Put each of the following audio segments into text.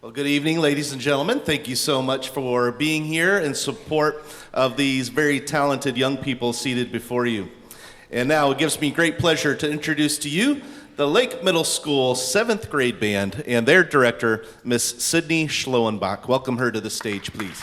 Well, good evening, ladies and gentlemen. Thank you so much for being here in support of these very talented young people seated before you. And now it gives me great pleasure to introduce to you the Lake Middle School 7th grade band and their director, Miss Sydney Schloenbach. Welcome her to the stage, please.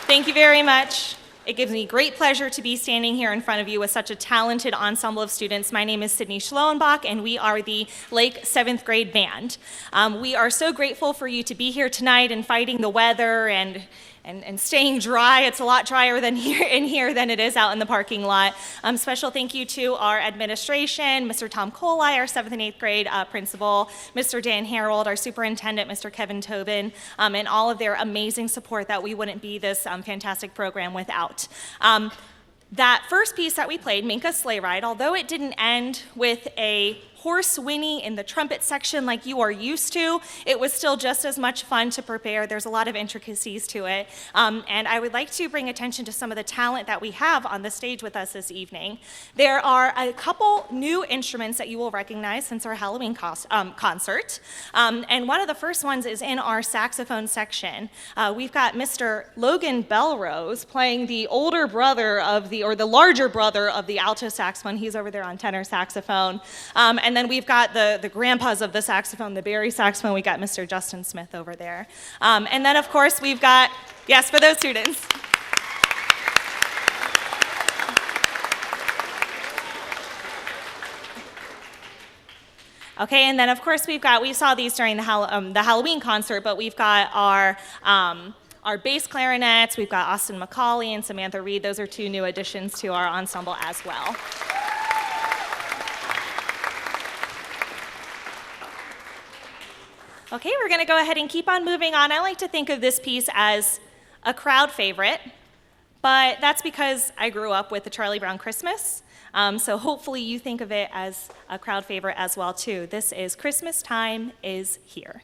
Thank you very much. It gives me great pleasure to be standing here in front of you with such a talented ensemble of students. My name is Sydney Schloenbach, and we are the Lake 7th grade band. We are so grateful for you to be here tonight and fighting the weather and staying dry. It's a lot drier than here than it is out in the parking lot. Special thank you to our administration, Mr. Tom Colai, our 7th and 8th grade principal, Mr. Dan Harold, our superintendent, Mr. Kevin Tobin, and all of their amazing support that we wouldn't be this fantastic program without. That first piece that we played, Minka's Sleigh Ride, although it didn't end with a hoarse whinny in the trumpet section like you are used to, it was still just as much fun to prepare. There's a lot of intricacies to it. And I would like to bring attention to some of the talent that we have on the stage with us this evening. There are a couple new instruments that you will recognize since our Halloween concert. And one of the first ones is in our saxophone section. We've got Mr. Logan Belrose playing the older brother of the larger brother of the alto saxophone. He's over there on tenor saxophone. And then we've got the grandpas of the saxophone, the Barry saxophone. We got Mr. Justin Smith over there. And then, of course, we've got, yes, for those students. Okay, and then of course we saw these during the Halloween concert, but we've got our bass clarinets, we've got Austin McCauley and Samantha Reed. Those are two new additions to our ensemble as well. Okay, we're gonna go ahead and keep on moving on. I like to think of this piece as a crowd favorite, but that's because I grew up with the Charlie Brown Christmas. So hopefully you think of it as a crowd favorite as well too. This is Christmas Time Is Here.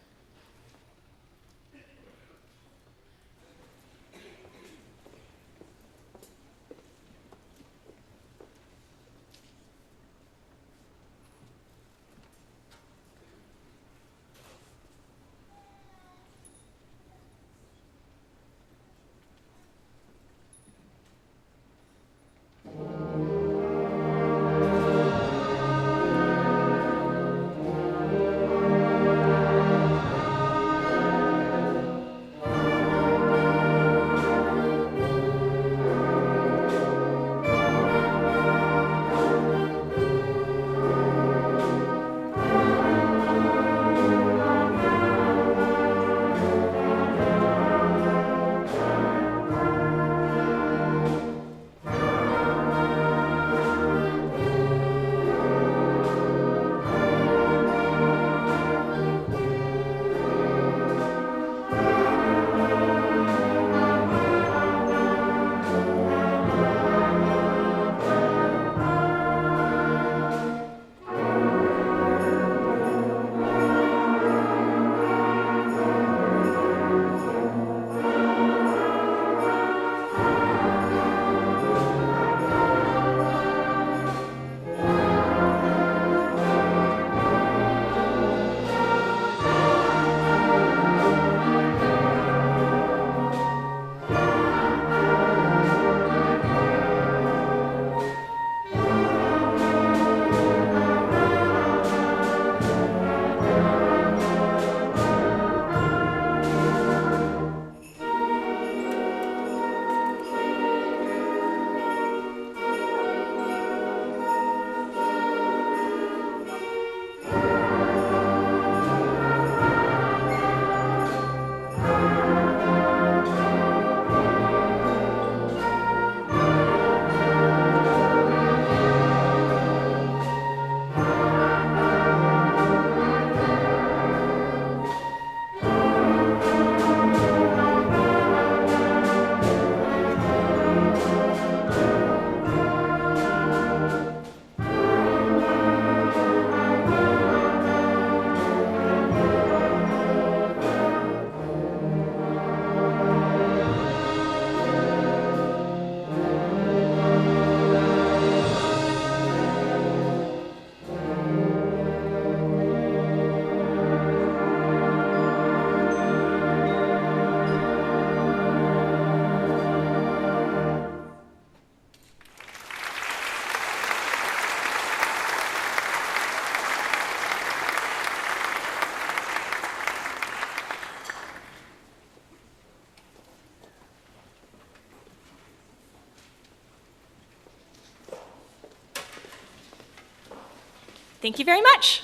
Thank you very much.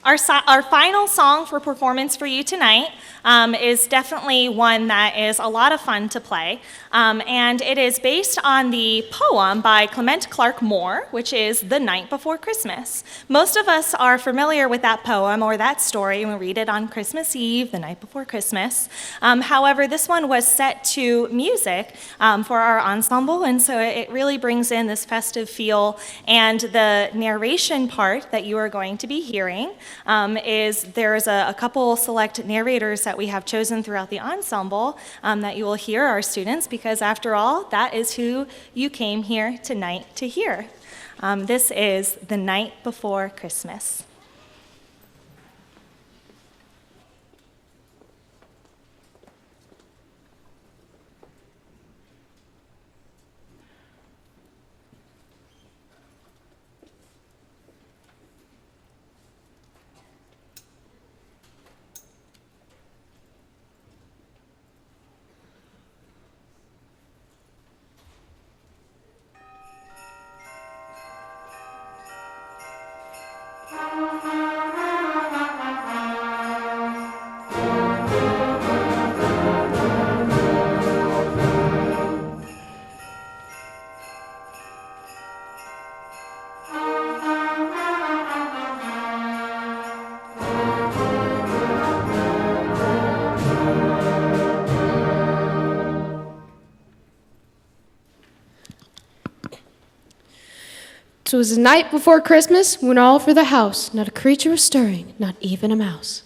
Our final song for performance for you tonight is definitely one that is a lot of fun to play. And it is based on the poem by Clement Clarke Moore, which is The Night Before Christmas. Most of us are familiar with that poem or that story when we read it on Christmas Eve, the night before Christmas. However, this one was set to music for our ensemble, and so it really brings in this festive feel. And the narration part that you are going to be hearing there's a couple select narrators that we have chosen throughout the ensemble that you will hear, our students, because after all, that is who you came here tonight to hear. This is The Night Before Christmas. So it was the night before Christmas when all over the house, not a creature was stirring, not even a mouse.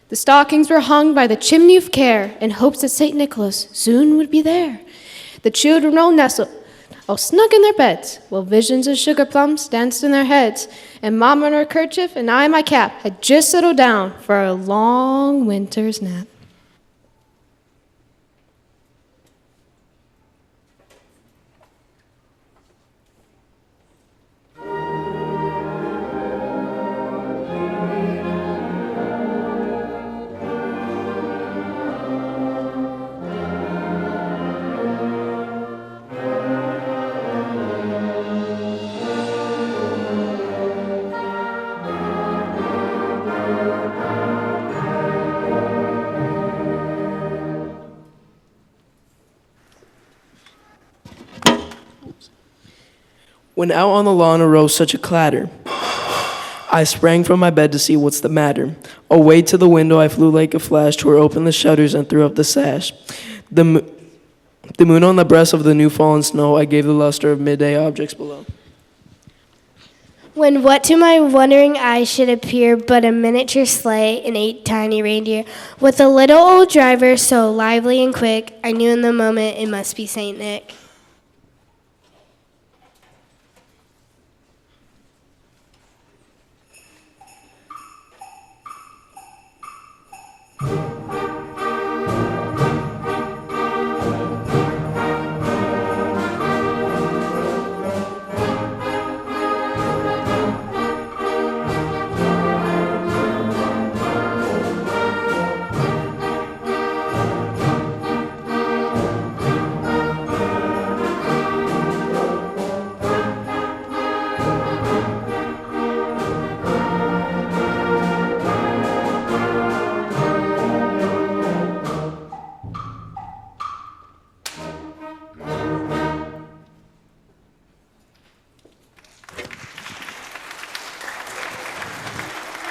The stockings were hung by the chimney of care in hopes that St. Nicholas soon would be there. The children all nestled, all snug in their beds, while visions of sugar plums danced in their heads, and Mama in her kerchief and I in my cap had just settled down for a long winter's nap. When out on the lawn arose such a clatter, I sprang from my bed to see what's the matter. Away to the window I flew like a flash, tore open the shutters and threw up the sash. The moon on the breast of the new fallen snow, I gave the luster of midday objects below. When what to my wondering eyes should appear but a miniature sleigh and 8 tiny reindeer, with a little old driver so lively and quick, I knew in the moment it must be Saint Nick.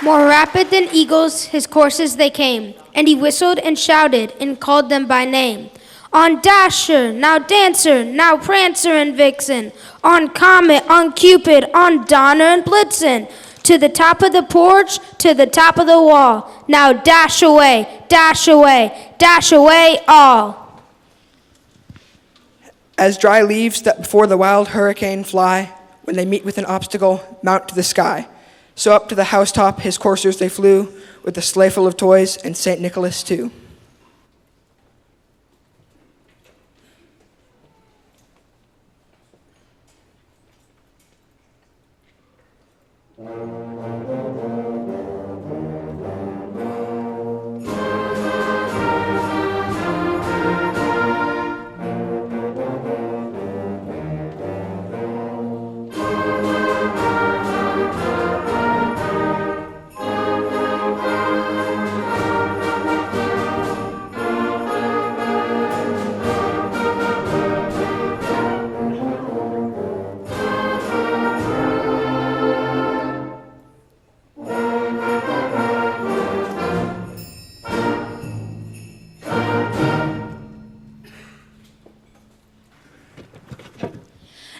More rapid than eagles, his coursers they came, and he whistled and shouted and called them by name. On Dasher, now Dancer, now Prancer and Vixen, on Comet, on Cupid, on Donner and Blitzen, to the top of the porch, to the top of the wall. Now dash away, dash away, dash away all. As dry leaves that before the wild hurricane fly, when they meet with an obstacle, mount to the sky. So up to the housetop his coursers they flew, with a sleigh full of toys and St. Nicholas too.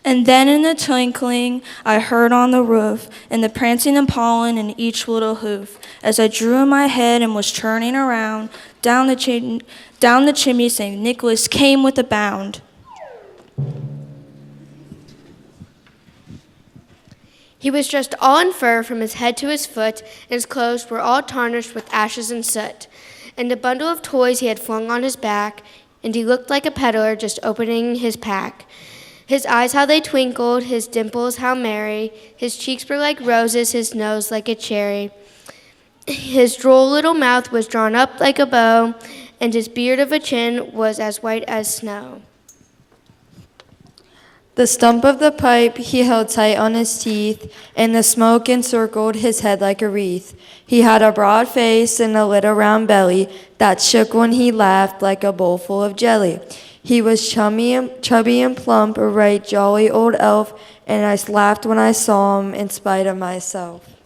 And then in a twinkling, I heard on the roof, and the prancing and pollen in each little hoof. As I drew in my head and was turning around, down the chimney St. Nicholas came with a bound. He was dressed all in fur from his head to his foot, and his clothes were all tarnished with ashes and soot. And a bundle of toys he had flung on his back, and he looked like a peddler just opening his pack. His eyes how they twinkled, his dimples how merry, his cheeks were like roses, his nose like a cherry. His droll little mouth was drawn up like a bow, and his beard of a chin was as white as snow. The stump of the pipe he held tight on his teeth, and the smoke encircled his head like a wreath. He had a broad face and a little round belly that shook when he laughed like a bowl full of jelly. He was chubby and plump, a right jolly old elf, and I laughed when I saw him in spite of myself.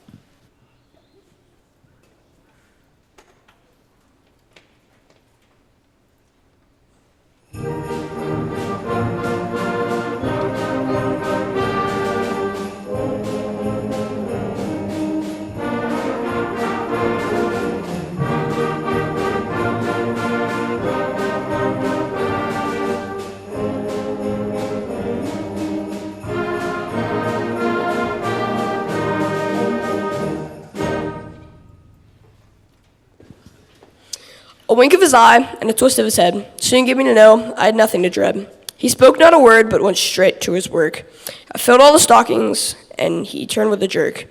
A wink of his eye and a twist of his head soon gave me to know I had nothing to dread. He spoke not a word, but went straight to his work. I filled all the stockings, and he turned with a jerk.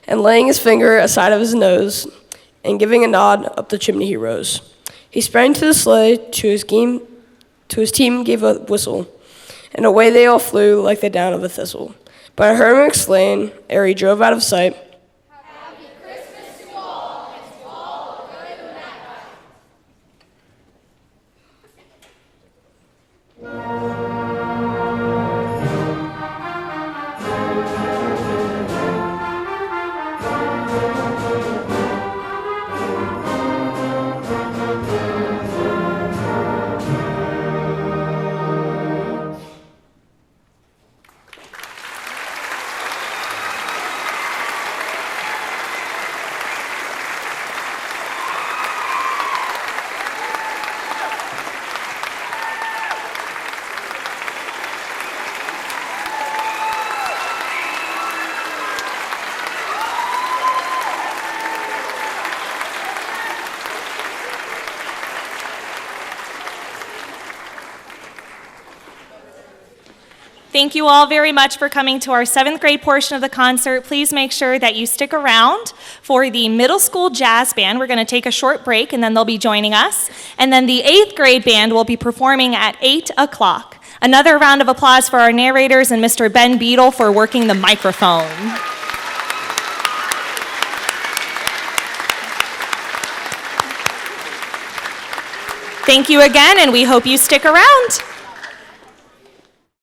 And laying his finger aside of his nose, and giving a nod, up the chimney he rose. He sprang to the sleigh, to his team gave a whistle, and away they all flew like the down of a thistle. But I heard him exclaim, ere he drove out of sight, Thank you all very much for coming to our 7th grade portion of the concert. Please make sure that you stick around for the middle school jazz band. We're going to take a short break, and then they'll be joining us. And then the 8th grade band will be performing at 8 o'clock. Another round of applause for our narrators and Mr. Ben Beadle for working the microphone. Thank you again, and we hope you stick around.